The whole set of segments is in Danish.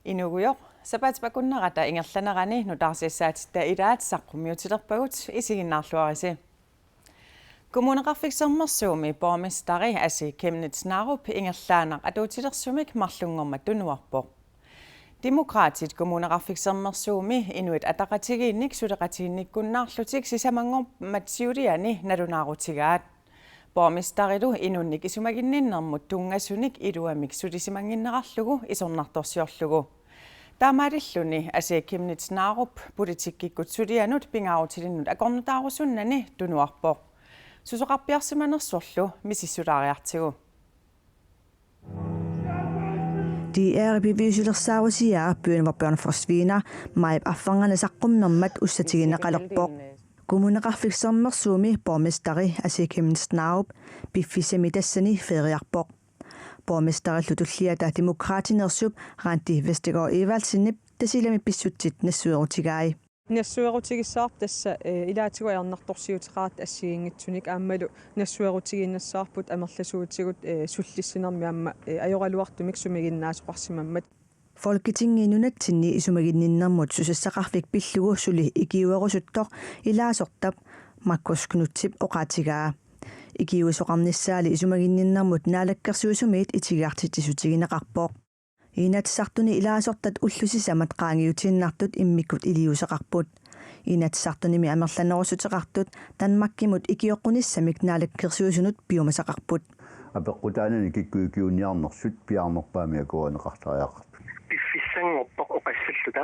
Inuguyor sapatpakunnerata ingerlanerani nutarsiassaatitta ilaat saqqummiutilerpagut isiginnaarluarisi. Kommuneqarfiksermersuumi borgmestari asi Kemnitz-Narup ingerlaanaq atuutilersumik marlungorma tunuarpoq. Demokraatit kommuneqarfiksermersuumi inuit ataqatigiinnik suleqatiginnikkunnaarlutik sisamangormatsiuliani nalunaarutigaat. Borgmestarilu inunnik isumaginninnermut tungasunik iluamik sulisimanginnerarlugu isornartorsiorlugu. Taamaadilluni asi Kemnitz-Narup politikkikut sulianut pingaarutilinut akornutaarusunnani tunuarpoq. Susoqarpiarsimanersorlu misissulaariartigu. De er beviselersaawasiaa pyynvarpørn forsvina maip affangarne saqqummermat ussatigineqalerpoq. Kommuneqarfiksermersuumi borgmestari asi Kemnitz-Narup biffisami tassani feriarpoq. Borgmestari lutulliata demokraatinersup Randi Vestergaard Evaldsennip tasilami pissutsit nassuerutigai. Nassuerutigissaarp tassa ilaatigoiarnartorsiutiqaat assiingitsunik aammalu nassuerutigiinnassаарput amerlasuutigut sullissinermi amma ajoraluartumik sumiginnaasuqarsimammat. Folketingiinunatsinni isumaginninnermut susassaqarfik pillugu suli ikiuerusuttoq ilaasortap makkusknutsip oqaatigaa. Ikiuisoqarnissaali isumaginninnermut naalakkersuusumiit itigaartittisutigineqarpoq. Inatsartuni ilaasortat ullusisamat qaangiutinnartut immikkut iliuseqarput. Inatsartunimi amerlanerusuteqartut tanmakkimut ikioqqunissamik naalakkersuusunut piumasaqarput. Apeqqutaanani kikkuikiunniarnersut piarnerpaami akuaneqartariaqarput. Piffissangorpoq oqassalluta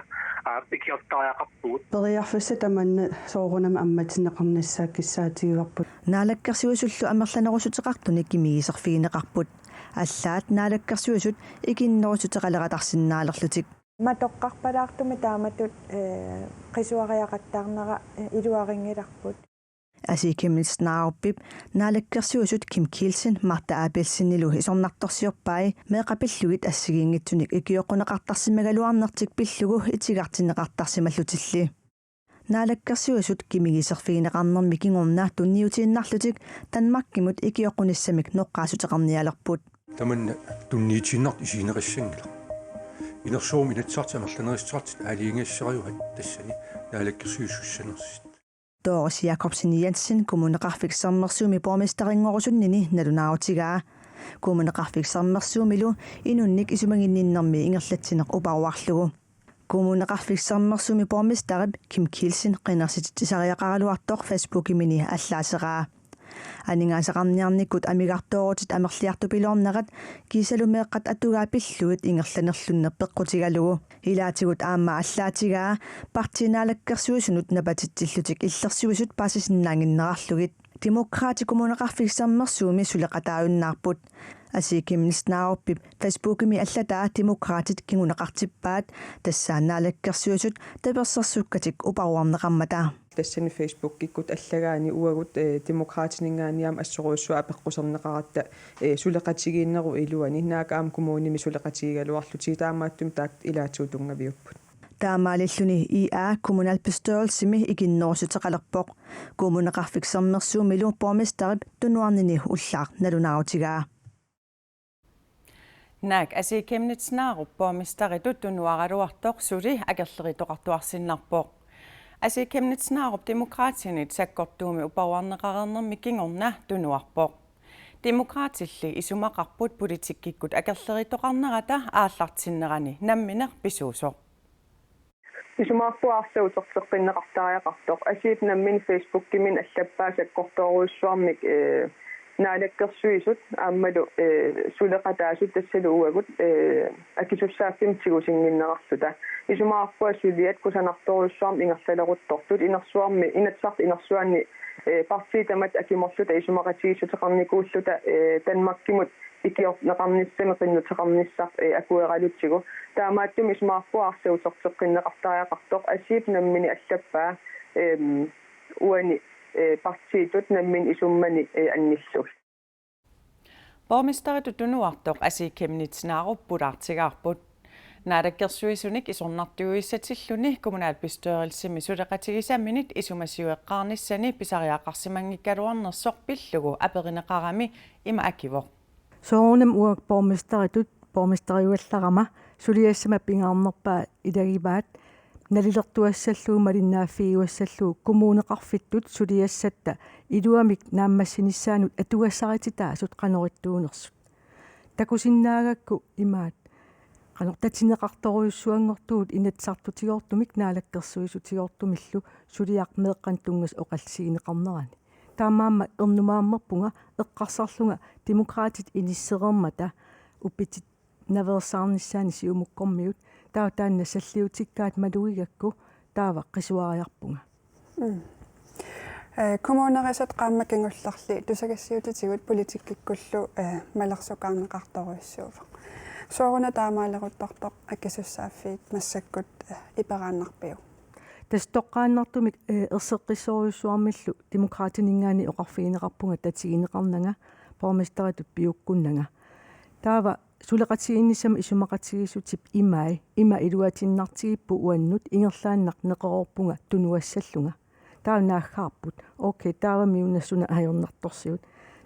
ikiortariaqarpugut. Periarfussa tamanna soorunama ammatineqarnissaakissaatigivarput. Naalakkersuusullu amerlanerusuteqartuni kimigiserfigineqarput. Allaat naalakkersuusut ikinnerusuteqaleqatarsinnaalerlutik. Matoqqarpalaartumi taamatut qisuariaqattaarnera iluaringilarput. Asi Kemnitz-Naruppip naalakkersuusut Kim Kielsen Marta Abelsinnilu isornartorsiorpai meeqapillugit assigiingitsunik ikioqquneqartarsimagaluarnertik pillugu itigartineqartarsimallutilli. Naalakkersuusut kimigiserfigineqarnermi kingorna tunniutiinnarlutik tanmakkimut ikioqqunissamik noqqaasuteqarnialerput. Tamanna tunniitiinnart isiineqissangila. Inersuumi natsartamerlanerissaartit aaliingassariuhat tassani naalakkersuussussanersit. Doris Jacobsen Jensen kommuneqarfiksermersuumi borgmestaringorusunnini nalunaarutigaa. Kommuneqarfiksermersuumilu inunnik isumaginninnermi ingerlatsineq uparuarlugu. Kommuneqarfiksermersuumi borgmestarip Kim Kielsen qinersitittisariaqaraluartoq Facebookimini allaaseraa. Aningaasaqarniarnikkut amigartoorutit amerliartupilornerat kiisalumeeqqat atugaa pillugit ingerlanerlunner peqqutigalugu. Ilaatigut aamma allaatigaa partinaalakkersuusunut napatittillutik illersuusut paasisinnaanginnerarlugit. Demokraati kommuneqarfiksermersuumi suleqataajunnaarput. Asi Kemnitz-Naruppip Facebookimi allataa demokraatit kinguneqartippaat tassaannaalakkersuusut tapersersukkatik uparuarneqarmata. Tassani Facebook-ikkut allagaani uagut demokraatiningaaniam assoruussua apeqqusernеqaratta suleqatigiinneru iluani naakaam kommunimi suleqatigigaluarluti taamaattum taak ilaatuutungaviupput. Taamaalilluni IA kommunalbestørelsimi ikinnerusuteqalerpoq kommuneqarfiksermersuumilu borgmestarip tunuarnini ullaaq nalunaarutigaa. Naak asi Kemnitz-Narup borgmestaritut tunuaraluartoq suli akerleritoqartuarsinnarpoq. Asi Kemnitz-Narup demokraatinit sakkortuumi uparuarneqarernermi kingorna tunuarpoq. Demokraatilli isumaqarput politikkikut akerleritoqarnerata aallartinnerani namminer pisuusoq. Isumaarpuaarsuuterteqinneqartariaqartoq asiip nammin Facebook-kimin allappaa sakkortooruussuarmik naalakkersuisut aammalu suleqataasut tassalu uagut akisussaakkim tigusinginnerarluta isumaarpua suliat kusanartoruussuarm ingerlaleruttortut inersuarmi inatsart inersuanni partiitamat akimorluta isumaqatigissuteqarnikuulluta tanmakkimut ikiorneqarnissami qinnuteqarnissaq akueralutsigu taamaattum isumaarpuaarsuuterteqinneqartariaqartoq asiip nammini allappaa uani partiitut nammin isummani annillu. Borgmestaritut tunuartoq asi Kemnitz-Narup pulaartigaarput. Naadakkersuisunik isornartuguissatilluni kommunalbestørelsimi suleqatigisamminit isumasiueqqaarnissani pisariaqarsimangikkaluarnersoq pillugu aperineqarami ima akivoq. Soorunam uak borgmestaritut pormestariuallarama suliassama pingaarnerpaa ilagivаат налилертуассаллуу малиннааффигуассаллуу коммунеқарфиттут сулиассатта илуамик нааммассинissaанут атугассарититаасут қаноритtuunersut такусиннаагакку имаат qanортатинеқарторуйуссуангортуут инатсартутигортумик наалаккерсуисутигортумиллу сулиақ меэққан тунгас оқалсигинеқарнерани таамаама ернумааммерпунга эққарсарлунга демократит иниссеермата уппитит наверсаарниссаани сиумуккормиут таа таанна саллиутиккаат малуигакку таава қисуариарпунга коммунерисат qaammakingullarli тусагассиутитигут политиккиккуллу малерсукаарнеқарторуйссууфа сооруна таамаалеруттортоқ аккасуссааффиит массаккут ипарааннарпиу тастоққааннартумик ерсеққиссоруйуссуармиллу демократинингаани оқарфигинеқарпунга татигинеқарнага порместеритут пиуккуннага таава сулеқатигиннисама исумақатигисутип има илуатиннартигиппу уаннут ингерлааннақ неқероорпунга тунуассаллунга таа нааххаарпут окей таава миунассуна аёрнарторсиут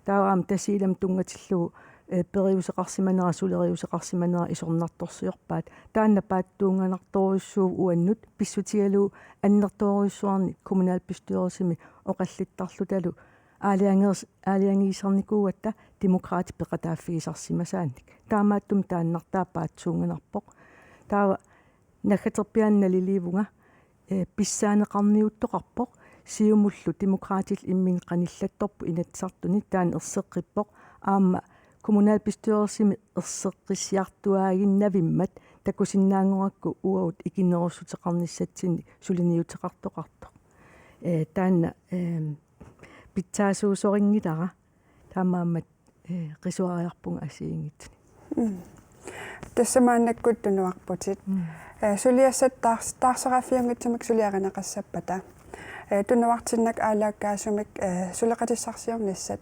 тааваам тасилам тунгатиллугу периусеқарсиманера сулериусеқарсиманера исорнарторсиорпаат таанна пааттуунганарторуйуссуу уаннут писсутигалуу аннерторуйуссуарни коммуналбестyrelsimi оқаллиттарлуталу аалиангиисарникууатта демократи пеқатааффигисарсимасаанник таамааттум тааннартаа паатсуунганарпоқ таава наггатерпианналиливунга писсаанеқарниуттоқарпоқ сиумуллу демократил иммин қаниллатторпу инатсартуни таан ерсеққиппоқ аама коммуналбестyrelsimi ерсеққиссиартуаагиннавиммат такусиннаангоракку уаут икинерусутеқарниссатсини сулиниутеқартоқарто таанна питсаасуусорингилара таамаамат қисуариарпунга асиингитсини тассамааннаккут тунуарпутит сулиассат таарсерафиангитсамак сулиаринеқассаппата тунуартиннак аалааккаасумик сулеқатиссарсиорниссат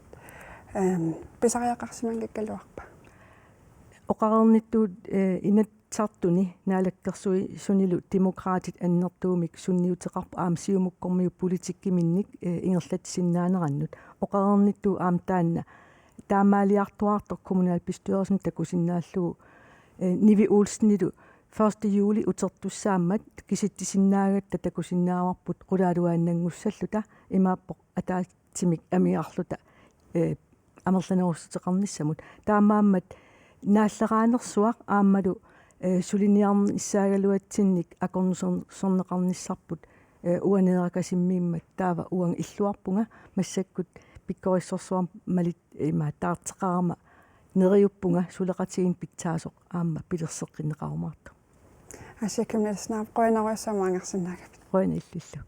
писариақарсимангаккалуарпа оқарерниттуут инатсартуни наалаккерсуи сунилу демократит аннертуумик сунниутеқарпа аам сиумуккормиу политиккиминник ингерлатсиннаанераннут оқарерниттуу аам таанна таамаалиартуартор коммуналбестyrelsen такусиннааллугу Nivi Olsenилу 1. juli утертуссааммат киситтисиннаагатта такусиннааварпут qulaaluaannangussаллута имааппоқ атаатсимик амиарлута амерланеруссутеқарниссамут таамааммат нааллераанерсуақ ааммалу сулиниарни иссаагалуатсинник акорнусорнеқарниссарпут уанееракасиммииммат таава уан иллуарпунга массаккут пиккориссорсуар малит има таартеқарама нериуппунга сулеқатигин питсаасоқ аама пилерсеққиннеқарумаарта асиккимнаснаап қойнаруассамаангерсинаагапит қойнаиллиллу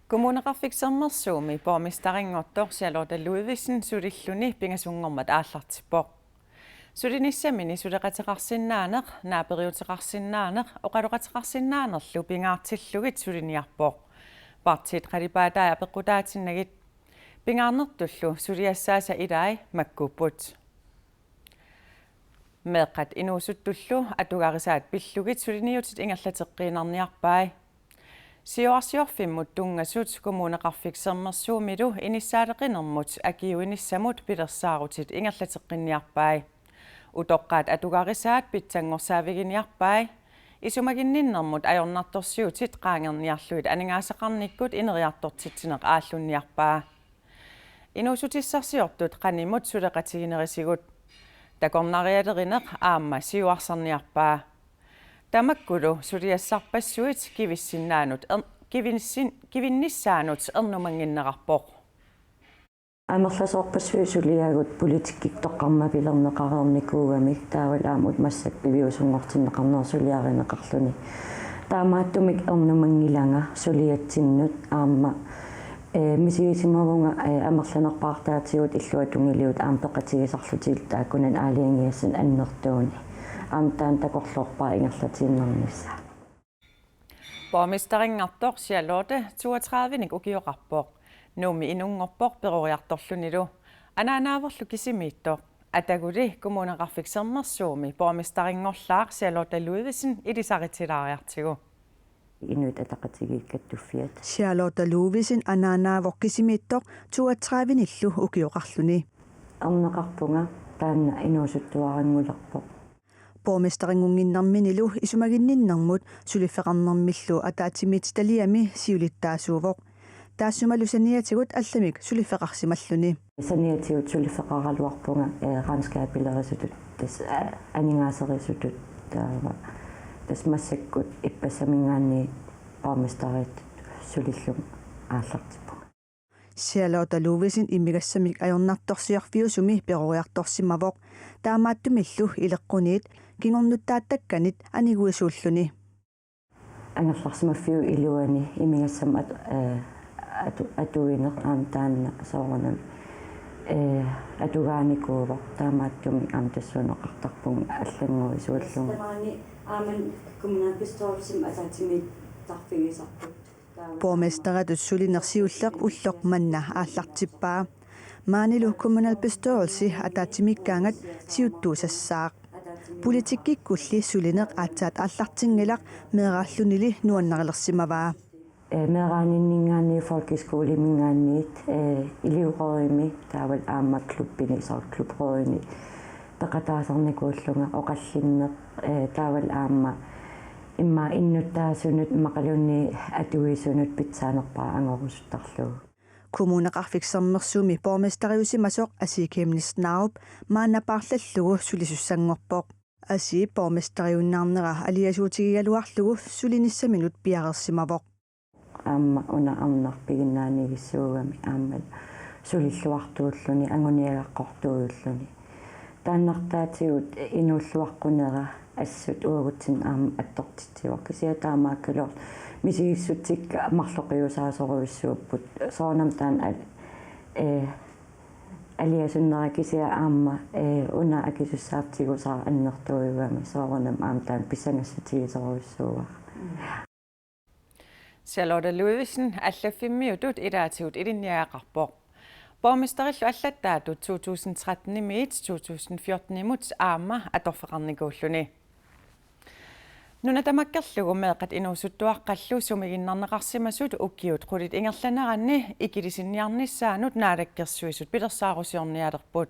Kommuneqarfiksermersuumi pormistaringortor Charlotte Ludvigsen sulilluni pingasungormat aallartippoq sulinissamini suleqateqarsinnaaneq naaperiuteqarsinnaaneq oqaluqateqarsinnaanerlu pingaartillugit suliniarpoq partit qalipaataaya peqqutaatinnagit pingaarnertullu suliassaasa ilai makkupput meeqqat inuusuttullu atugarisaat pillugit suliniutit ingerlateqqiinarniarpai Siorsiorfimmut tungasut kommuneqarfiksermersuumilu inissaaleqinermut akiuinissamut pilersaarutit ingerlateqqinniarpai utoqqaat atugarisaat pitsangorsaaviginiarpai isumaginninnermut ajornartorsiutit qaangerniarluit aningaasaqarnikkut ineriartortitsineq aallunniarpaa inuusutissarsiortut qanimut suleqatiginerisigut takornarialerineq aamma siuarsarniarpaa Tamakkulu suliassarpassuit kivissinnaanut kivinnissaanut ernumanginnerarpoq амерласоорпассуи сулиагут политиккик тоққармапилернеқарерникуугамик таавалаамут массак пивиусунгортиннеқарнер сулиаринеқарлуни таамааттумик ернумангиланга сулиатсиннут аама мисигисимавунга амерланерпаартаатигут иллуатунгилиут аам тоқатигисарлутил тааккунан аалиангиассан аннертууни амтаан такорлорпаа ингерлатииннернисса Pormistaringortor Charlotte 32ник укиоқарпоқ нууми инунгорпоқ перориарторлунилу анаанааверлу кисимииттоқ атагули kommuneqarfiksermersuumi pormistaringorlaaq Charlotte Ludvigsen илисаритилаариартигу инуит атақатигииккаттуффиат Charlotte Ludvigsen анаанааворкисимииттоқ 32ниллу укиоқарлуни арнеқарпунга таанна инуусуттуарангулерпоқ Borgmesteringunginnarminilu isumaginninnarmut sulifeqarnermillu ataatimiit taliami siulittaasuuvoq taassumalu saniatigut allamik sulifeqarsimalluni саниатиут сулифеқаралуарпунга раанскаапилерисутут тас анингааserисутут таава тас массаккут иппассамингаанни borgmesterit сулиллум ааллартиппунга Sialoota Luvisin imigassamik ajornartorsiarfiusumi peroриartorsimavoq taamaattumillu ileqquniit kingornuttaattakkanit aniguisuulluni ангерларсимаффиу илуани имигассам атуинеқ аам таанна соорнам атугааникуувоқ таамааттуми аам тассуунеқартарпунг аллангуи суаллунга ааман коммуналбестуарсим атаатимит тарфигисарпут Borgmesteratut sulinersiulleq ulloq manna aallartippaa maanilu kommunalbestørelse ataatimikkaangat siuttuusassaaq politikikkulli sulineq aatsaat aallartingilaq meeraallunili nuannarilersimavaa meeraanninningaanni folkeskolimmingaanniit iliuqerimi taawal aamma klubbini sor klubqerini peqataasarnikuullunga oqallinneq taawal aamma имма иннуттаасунут мақалунни атуисунут питсаанерпаа ангорусутарлуу Kommuneqarfiksermersuumi borgmesteriusimasoq asiikeemnisnaarup maannapaarlallugu sulisussangorpoq asi borgmesteriunnaarnera aliasuutigigaluarlugu sulinissaminut piaqersimavoq аама уна арнарпигиннаанигиссуугами ааммат сулиллуартууллуни агуниагаққортууйуллуни тааннартаатигут инуллуаққунера ассут уагутсин аама аттортитсивак кисиатаамааккалуар мисигиссутсикка марлоқиусаасоруиссууппут соонам таан алиасуннера кисиа аама уна акисуссаартигусаа аннертуивами соорунам аам таан писангассатигисоруиссууа Charlotte Ludvigsen allafimmiutut ilaatigut ilinniaqarpoq Borgmesterillu allattaatut 2013 imit 2014 imut aama atorfeqarnikuulluni Nuna tamakkerlugu meeqat inuusuttuaqqallu sumiginnarneqarsimasut ukkiut qulit ingerlaneranni ikilisinniarnissaanut naalakkersuisut pilersaarusiornialerput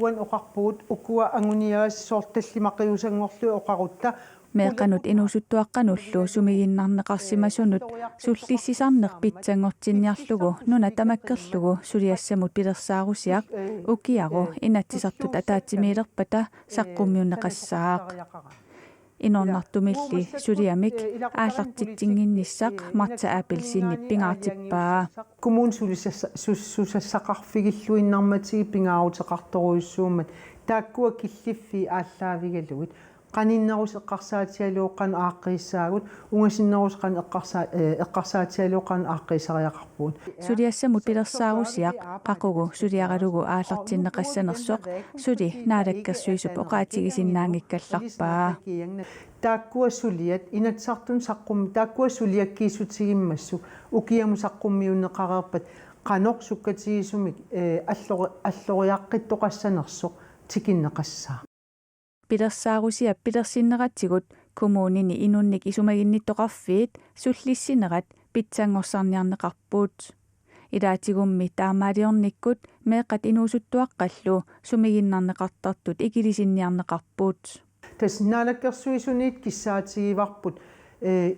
Uan oqarpuut ukua anguniaas soortallimaqiusangorlu oqarutta meeqanut inuusuttuaqqanullu sumiginnarneqarsimasunut sullissisarneq pitsangortinniarlugu nuna tamakkerlugu suliassamut pilersaarusiaq ukiaru inatsisartut ataatimiilerpata saqqummiunneqassaaq inornartumilli suliamik aallartittinginnissaq marta apelsinnip pingaartippaa kommunen susassaqarfigilluinnarmatigi pingaaruteqartoruissuummat taakkua killiffi ааllaавигалугит qaninnerus eqqarsaatialuuqqan aaqqissaagut ungasinnerus qan eqqarsaatialuuqqan aaqqisariaqarpuut suliassamut pilersaarusiaq qaqugu suliaralugu aallartinneqassanersoq suli naalakkersuisup oqaatigisinnaangikkallarpaa taakkua suliat inatsartun saqqum taakkua suliakkiisutigimassu ukiamu saqqummiunneqareerpat qanoq sukkatigisumik alloriaqqittoqassanersoq tikinneqassaa pilersaarusiap pilersinneratigut kommunini inunnik isumaginnittoqarfiit sullissinerat pitsangorsaarniarneqarpuut ilaatigummi taamaaliornikkut meeqat inuusuttuaqqallu sumiginnarneqartartut ikilisinniarneqarpuut tasnaalakkersuisuniit kissaatigivarput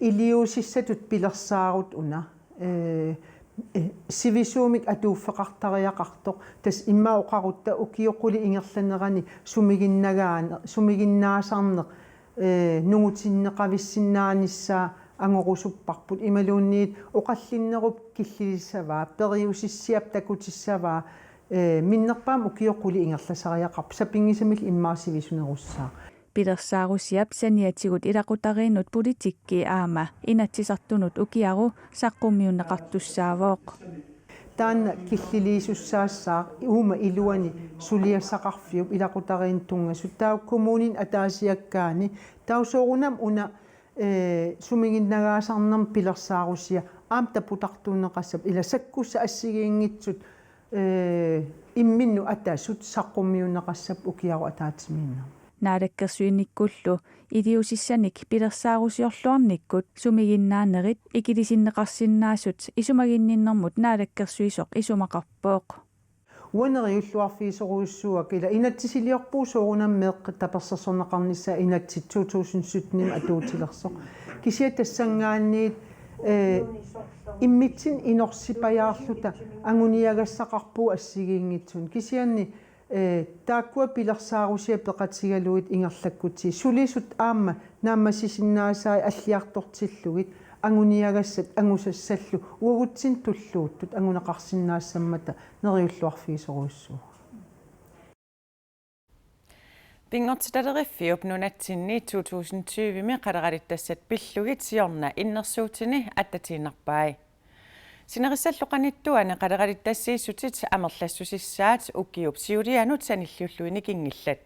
iliusissatut pilersaarut una sivisuumik atuuffeqartariaqartoq tas imma oqarutta ukioquli ingerlanerani sumiginnaasarneq nungutinneqavissinnaanissaa angorusupparput imaluunniit oqallinnerup killilissavaa periusissiap takutissavaa minnerpaam ukioquli ingerlasariaqarp sapingisamil immaasivisunerussaa pilersaarusiap saniatigut ilaqutariinnut politikki aama inatsisartunut ukiaru saqqummiunneqartussaavoq taanna killiliisussaassаа uuma iluani suliassaqarfiup ilaqutariin tungasut taa kommunin ataasiakkaani tausoorunam una sumiginnagaasarnam pilersaarusia aam taputartuunneqassap ila sakkussa assigiingitsut imminnu ataasut saqqummiunneqassap ukiaru ataatimiinna naalakkersuinnikkullu iliusissanik pilersaarusiorluarnikkut sumiginnaanerit ikilisinneqarsinnaasut isumaginninnermut naalakkersuisoq isumaqarpooq уанериуллуарфиисоруйуссуа кила инатсисилиорпуу соорунаммеэккэ таперсерсорнеқарнissaа инатсит 2017 атуутилерсоқ кисиа тассангаанниит иммитсин инорсипаяарлута ангуниагассақарпуу ассигиингитсун кисианни тааккуа пилерсаарусиа пеқатигалуит ингерлаккути сулисут аама нааммассисиннаасаи аллиартортиллугит ангуниагассат ангусассаллу уагутсин туллууттут ангунеқарсиннаассаммата нериуллуарфиисоруйуссуу Pingortitaleriffiup nunatsinni 2020 mi qadaqalittassat pillugit siorna innersuutini attatiinarpai. Sinerissalluqanittuani qadaqalittassiissutit amerlassusissaat ukkiup siulianut sanilliulluini kingillat.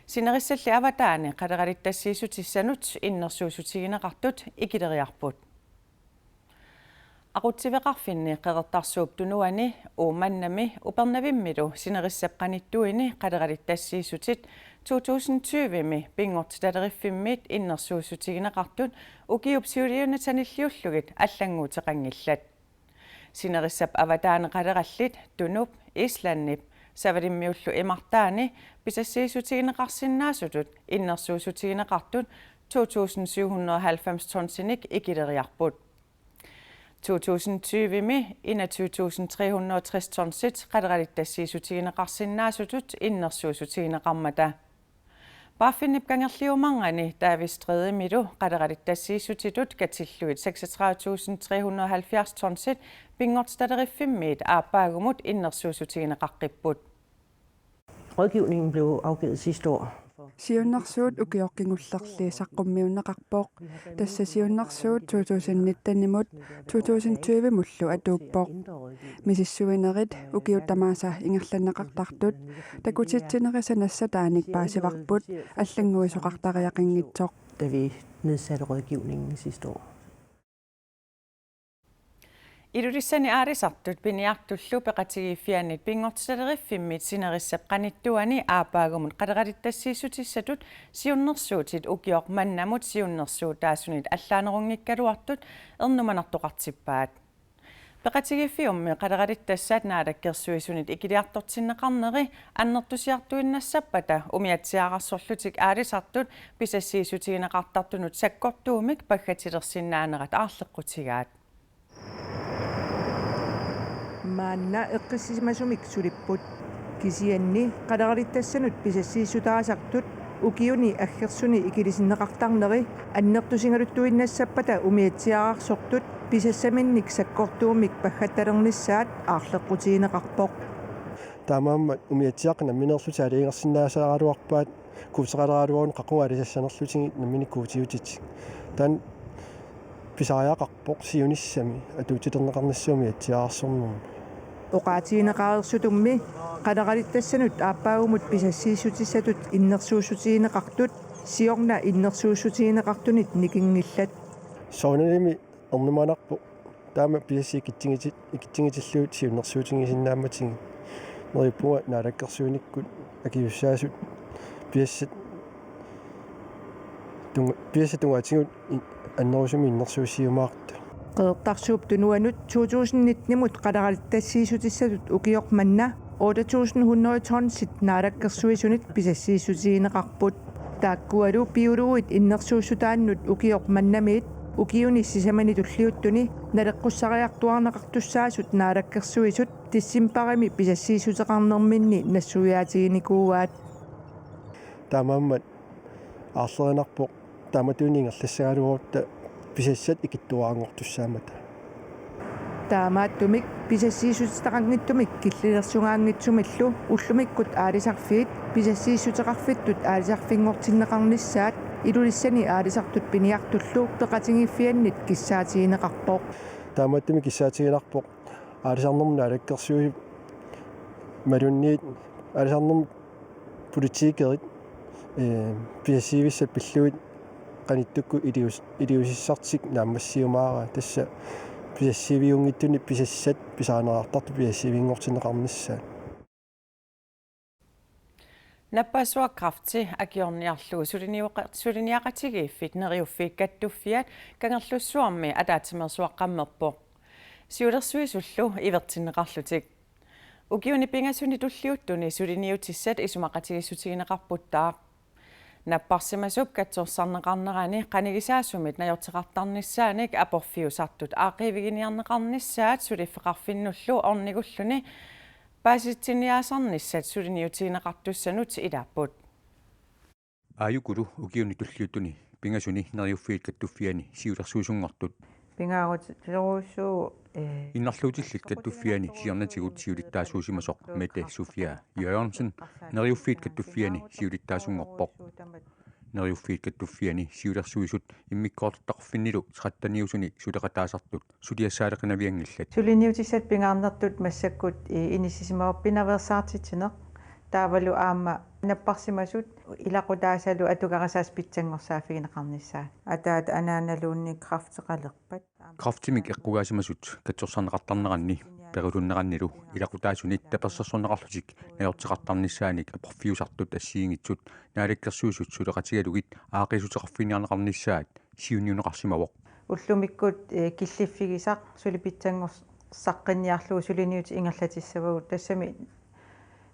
Sinerissalli avataani qadaqalittassiissutissanut innersuusutigineqartut ikileriarput. Aqutsiveqarfinni qeqertarsuup tunuani uumannami upernavimmilu sinerissapqanittuini qadaqalittassiissutit 2020 pingortitaleriffimmit innersuusutigineqartut ukiupsiuliunatanilliullugit allanguuteqangillat. Sinerissap avataani qalerallit tunup Islannip savalimmiullu imartaani pisassiisutigineqarsinnaasutut innersuusutigineqartut 2790 tonsinik ikileriarput. 2020 mi 21.360 tonsit qadaqalittassiisutigineqarsinnaasutut innersuusutigineqarmata. Baafinnip kangerliumangani taavistriidimilu qadaqalittassiissutitut katilluit 36.370 tonsit pingortitaleriffimmit aappaagumut innersuusutigineqaqqipput. Rådgivningen blev afgivet sidste år. Siunnersuut ukiorkingullerli saqqummiunneqarpoq tassa siunnersuut 2019-imut 2020 mullu atuuppoq misissuinerit ukiutamaasa ingerlanneqartartut takutitsinerisanassa taanik paasivarput allanguisoqartariaqinngitsoq. Da vi nedsatte rådgivningen sidste år. Ilulissani aarisartut piniartullu peqatigiiffiannit pingortitaleriffimmit sinerissapqanittuani aappaagumut qadaqalittassiissutissatut siunnersuutit ukioq mannamut siunnersuut taasunit allaanerungikkaluartut ernumanartoqartippaat. Peqatigiiffiummi qadaqalittassaat naalakkersuisunit ikiliartortinneqarneri annertusiartuinnassapata umiatsiaqarsorlutik aarisartut pisassiisutigineqartartunut sakkortuumik paggatilersinnaanerat aarleqqutigaat. Maanna eqqissismasumik sulipput kisianni qadaqalittassanut pisassiissutaasartut ukiuni aggersuni ikilisinneqartarneri annertusingaluttuinnassapata umiatsiaqarsortut pisassaminnik sakkortuumik paggattalernissaat aarleqqutigineqarpoq. Taamaamma umiatsiaqna minerlutaaliingersinnaasaaruarpaat kuuseqaleraluun qaqungaalisassanerlutigi namminikkuutiutit tan pisariaqarpoq siunissami atuutiterneqarnissuumi atsiaqarsornuun oqaatigineqaaersutummi qadaqalittassanut aappaagumut pisassiissutissatut innersuussutigineqartut siorna innersuussutigineqartunit nikingillat soonalimi ernumanarpu taama pisassi kittingitilluut siunnersuutigisinnaammatigi nerippunga naalakkersuunikkut akiussaasut piassat tungaatigut annerusumi innersuussiumaarta qeertarsuup tunuanut 2019-nimut qadaqalittassiissutissatut ukioq manna 8.100 tonsit naalakkersuisunit pisassiissutigineqarput taakkualu piuluit innersuussutaannut ukioq mannamiit ukiuni sisamani tulliuttuni naleqqussaqiartuarneqartussaasut naalakkersuisut tissimpaarimi pisassiissuteqarnerminni nassuyaatiginikuuaat taamaammat aarserinarpoq taamatuuningerlassagaluorta pisassat ikittuaangortussaamata taamaattumik pisassiissutitaqanngittumik killilersungaangitsumallu ullumikkut aalisarfiit pisassiissuteqarfittut aalisarfingortinneqarnissaat ilulissani aalisartut piniartullu peqatigiffiannit kissaatigineqarpoq taamaattumi kissaatiginarpoq aalisarnermuna alakkersuusi malunniit aalisarnerm politiikerit pisassiivissat pilluit qanittukku iliusissartik naammassiumaara tassa pisassiviungittuni pisassat pisaanerartartu pisassiviingortinneqarnissaat Nappaasuaqrafti akiorniarluu suliniaqatigiiffit neriuffiik kattuffiat kangerlussuarmi ataatimersuaqqammerpoq siulersuisullu ivertinneqarlutik Ukiuni pingasuni tulliuttuni suliniutissat isumaqatigisutigineqarputtaa. Napparsimasuk katsorsanneqarnerani qanigisaasumit najorteqartarnissaanik aporfiusartut aaqiviginiarneqarnissaat suliffeqarfinnullu ornigulluni paasitsiniaasarnissat suliniutigineqartussanut ilapput. Ayukulu ukiuni tulliuttuni pingasuni neriuffiit kattuffiani siulersuusungortut. Pingaarutileruussuu Innarluutillit kattuffiani siarnatigut siulittaasuusimasoq Mette Sofia Jørgensen neriuffiit kattuffiani siulittaasungorpoq. Neriuffiit kattuffiani siulersuisut immikkoortartarfinnilu 13 suleqataasartut suliassaaleqinaviangillat. Suliniutissat pingaarnertut massakkut inissisimauppinaversaartitineq taavalu aama napparsimasut ilaqutaasalu atuqarasaas pitsangorsaaffigineqarnissaa ataat anaanaluunni krafteqalerpat Kraftimik eqqugaasimasut katsorsanneqartarneranni perulunnerannilu ilaqutaasunit tapersersorneqarlutik najorteqartarnissaanik aporfiusartut assiingitsut naalikkersuusut suleqatigalugit aaqisuteqarfiniarneqarnissaat siuniuneqarsimawoq уллумиккут киллиффигисақ сулипитсангорсаққинниарлугу сулиниути ингерлатиссавагут тассами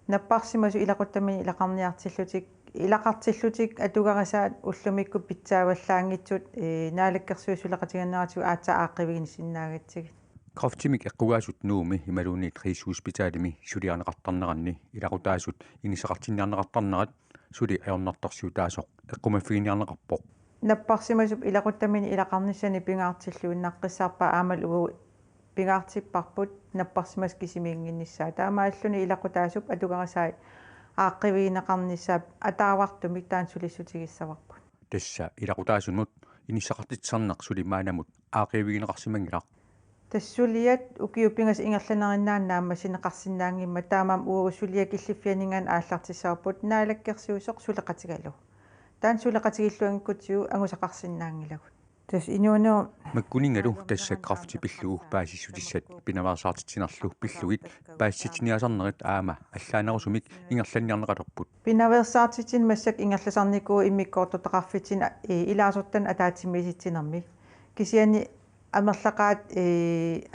наппарсимасу илақуттамини илақарниартиллутик илақартиллутик атугарасаат уллумикку питсааваллаангитсут наалаккерсуи сулеқатиганнаратигу аатса ааққивигини синнаагатсигит Kraftimik eqqugaasut nuumi imaluunniit riissuuspitaalimi suliarneqartarneranni ilaqutaasut inisaqartinniarneqartarnerat suli ajornartarsiutaasoq eqqumaffigiниарneqarpoq наппарсимасуп илақуттамини илақарниссани пингаартиллуин наққиссаарпа аамал уу пингаартиппарпут наппарсимас кисимиингиннссаа таамааллуни илақутаасуп атугарасаа ааққивигинеқарнissaап атаавартумик таан сулиссутигиссаварпут тасса илақутаасунмут иниссақартитсарнеқ сулимаанамут аақивигинеқарсимангилақ тассулиат укиуппингас ингерланериннааннаама синеқарсинаангимма таамаам уу сулия киллиффианингаан ааллартиссаарпут наалаккерсиусоқ сулеқатигалу таан сулеқатигиллуангкутсиу ангусақарсинаангилагут тас инуунео маккунингалу тасса крафти пиллугу паасиссутиссат пинаваарсаартитсинарлу пиллугит паасситсиниасарнерит аама аллаанерусумик ингерланниарнеқалерпут пинаверсаартитсин массак ингерласарникуу иммиккоортотеқарфитсин илаасуттан атаатимиситсинерми кисиани амерлақаат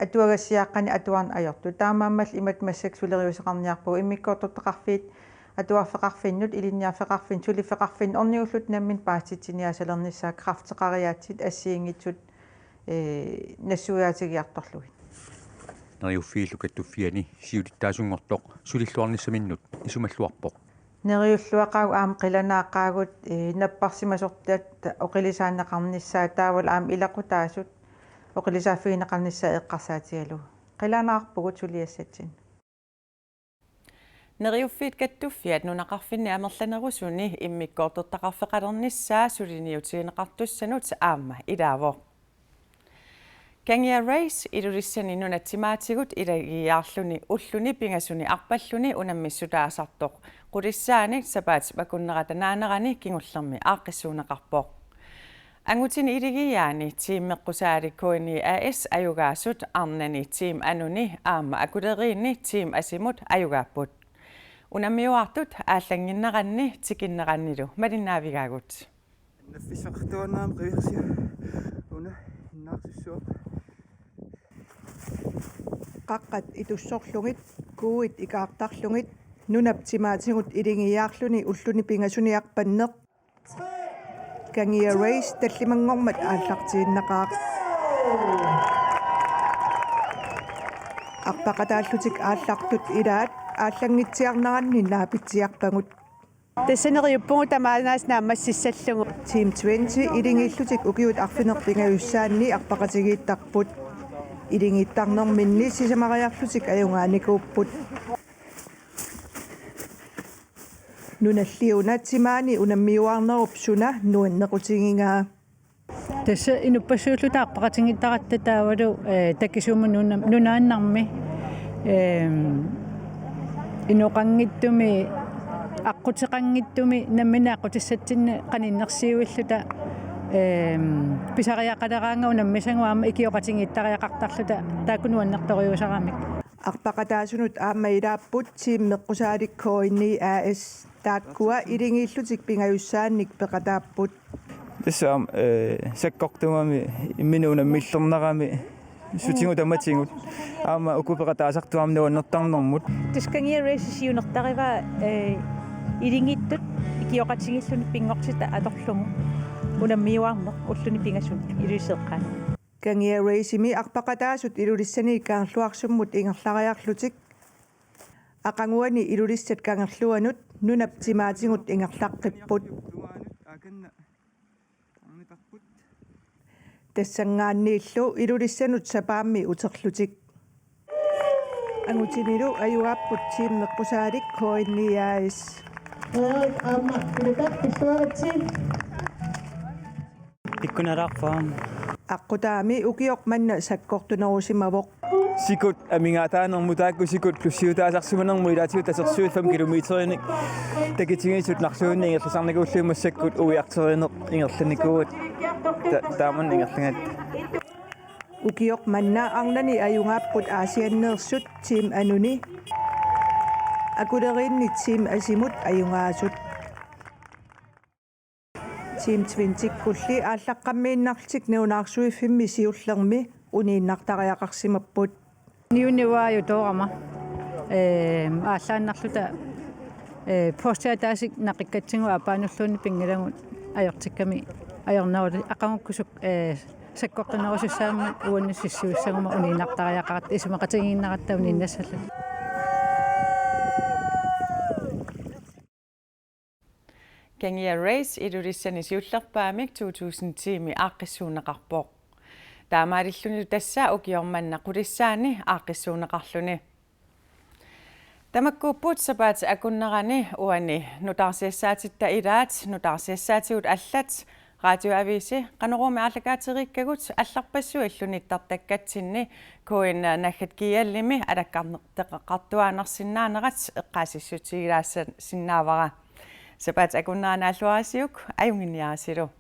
атуагассиааққани атуарн ajortu таамааммал имат массак сулериусеқарниарпугу иммиккоортотеқарфиит атуарфеқарфиннут илинниарфеқарфин сулифеқарфин орниуллут наммин паатитсиниасалернissaа крафтеқариаатсит ассиингитсут нассуяатигиарторлугит нериуффииллу каттуффиани сиулиттаасунгортоқ сулиллуарниссаминнут исумаллуарпоқ нериуллуақаагу аам қиланааққаагут наппарсимасортаат оқилисааннеқарнissaа таавал аам илақутаасут оқилисааффигинеқарнissaа эққарсаатигалу қиланаарпугут сулиассатсин Neriuffiit kattuffiat nunaqarfinni amerlanerusuni immikkoortortaqarfeqalernissaa suliniutigineqartussanut aamma ilaavo. Kangia Race ilulissani nunattimaatigut ilagiaarluni ulluni pingasuni arpalluni unammissutaasartoq qulissaanik sapaat makunneratanaanерани kingullermi aaqqissuuneqarpoq. Angutini iligiaani tiimmeqqusaalikkuini AS ajugaasut arnani tiim anuni aamma akuleriinni tiim asimut ajugaapput. Unammiuartut aallanginneranni tikinnerannilu malinnaavigagut. Naffisaqtuannaam qivirsiu una innaarsussuuq qaqqat itussorlugit kuuit ikaartarlugit nunaptimaatigut ilingiaarluni ulluni pingasuniarpanneq Kangia Race tallimangormat aallartiinneqaaq arpaqataallutik aallartut ilaat ааллангитсиарнеранни наапитсиарпагут тассанериуппугу тамаанаас наамассиссаллугу Team 20 илингииллутик укиут арфинерпингаюссаанни арпақатигииттарпут илингиттарнэрминни сисамариарлутик аюнгааникууппут нуналлиуна тимаани унаммиуарнеруп суна нуаннеқутигингаа тасса инуппассууллута арпақатигиттаратта таавалу таккисуума нунааннарми инуқангиттуми аққутеқангиттуми наммина аққутиссатсинна қаниннерсиуиллута писариақалераанга наммисангуаама икиоқатингиттариақартарлута таакунуаннерториусарамик арпақатаасунут аама илааппут тиммеққусааликкоинни AS тааккуа илингииллутик пингаюссаанник пеқатааппут тассаам саккортумами имминуунаммиллернерами сутингу таматингут аама укуператаасартуам нуаннертарнэрмут тискангия рейсисиунертарива илингиттут икиоқатигиллуни пингорсита аторлугу унаммиуарнеқ уллуни пингасут илуисеэққаани Kangia Raisimi arpaqataasut ilulissani kaangerluarsummut ingerlariarlutik aqanguani ilulissat kangerluanut nunap timaatingut ingerlaqqipput tassangaanniillu ilulissanut sapaammi uterlutik angutinilu ayuaapput tiimmeqqusaalik koinniaais amma pilakappissuaratsi ikkunaraqfaam аққутаами укиоқ манна саккортунерусимавоқ сикут амингаатааnermutaakku sikut lussiutaasarsumanermu ilaatiut tasersuut 5 kilometerinik takitigisut narsuunni ingерласарникууллуумассаккут уиартеринеқ ингерланикуут тааман ингерланgat укиоқ манна арнани аюнгааппут аасианнеерсут тим ануни акулеринни тим асимут аюнгаасут Team 20 kulli ааллаққаммииннарлтик неунаарсуиффимми сиуллерми унииннартариақарсимаппут ниунивааю тоорама ааллааннарлута постаатаасик нақиккатсигу апаануллуунни пингилагут аёртикками аёрнаули ақангуккусук саккортунерусуссаама уаннссиссуиссагума унииннартариақарат исумақатигииннаратта унииннассалла Kangia Race ilulissani siullerpaamik 2010 aaqqissuuneqarpoq. Taamaalilluni tassaa ukiormanna qulissaani aaqqissuuneqarluni. Tamakkuuppuut sapaat akunnerani uani nutarsiassaatitta ilaat nutarsiassaatigut allat radioavisi qanorumi aallakaateriikkagut allarpassu illunittartakkatinni kuin nakhat kiallimi alakkarteqartuaanersinnaanerat eqqaasissutigilaassa sinnaavara. Sapat akunnaanaalluarasiuk ajunginiarasilu.